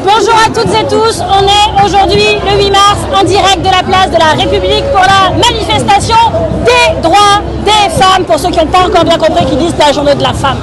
Bonjour à toutes et tous, on est aujourd'hui le 8 mars en direct de la place de la République pour la manifestation des droits des femmes, pour ceux qui n'ont pas encore bien compris qu'ils disent la journée de la femme.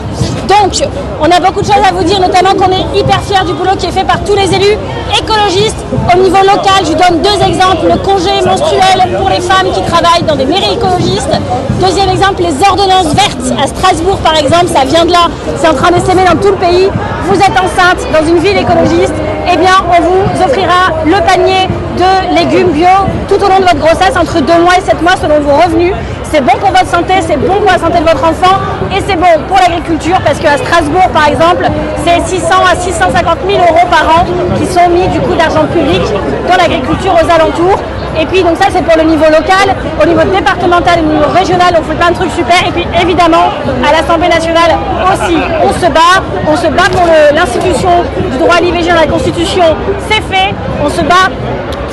Donc, on a beaucoup de choses à vous dire, notamment qu'on est hyper fiers du boulot qui est fait par tous les élus écologistes. Au niveau local, je vous donne deux exemples. Le congé menstruel pour les femmes qui travaillent dans des mairies écologistes. Deuxième exemple, les ordonnances vertes à Strasbourg, par exemple, ça vient de là. C'est en train d'essaimer dans tout le pays. Vous êtes enceinte dans une ville écologiste, eh bien, on vous offrira le panier de légumes bio tout au long de votre grossesse, entre 2 mois et 7 mois selon vos revenus. C'est bon pour votre santé, c'est bon pour la santé de votre enfant et c'est bon pour l'agriculture parce qu'à Strasbourg, par exemple, c'est 600 à 650 000 euros par an qui sont mis du coup d'argent public dans l'agriculture aux alentours. Et puis donc ça c'est pour le niveau local, au niveau départemental et au niveau régional on fait plein de trucs super et puis évidemment à l'Assemblée nationale aussi on se bat pour l'institution du droit à l'IVG dans la Constitution, c'est fait, on se bat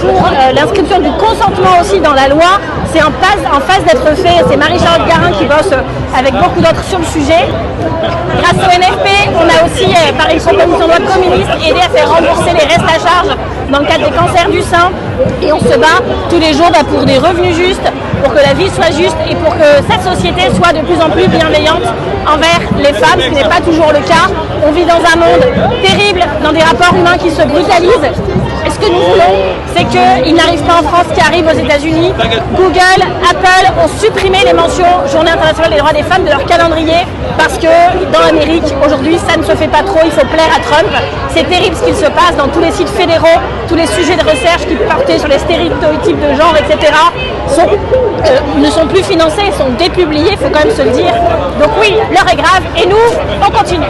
pour l'inscription du consentement aussi dans la loi, c'est en phase d'être fait, c'est Marie-Charlotte Garin qui bosse avec beaucoup d'autres sur le sujet. Grâce au NFP, on a aussi, par une proposition de loi communiste, aidé à faire rembourser les restes à charge dans le cadre des cancers du sein. Et on se bat tous les jours pour des revenus justes, pour que la vie soit juste et pour que cette société soit de plus en plus bienveillante envers les femmes, ce qui n'est pas toujours le cas. On vit dans un monde terrible, dans des rapports humains qui se brutalisent. Et ce que nous voulons, c'est qu'il n'arrive pas en France, qu'il arrive aux États-Unis. Google, Apple ont supprimé les mentions Journée internationale des droits des femmes de leur calendrier parce que dans l'Amérique, aujourd'hui, ça ne se fait pas trop, il faut plaire à Trump. C'est terrible ce qu'il se passe dans tous les sites fédéraux, tous les sujets de recherche qui portaient sur les stéréotypes de genre, etc. Ne sont plus financés, sont dépubliés, il faut quand même se le dire. Donc oui, l'heure est grave et nous, on continue.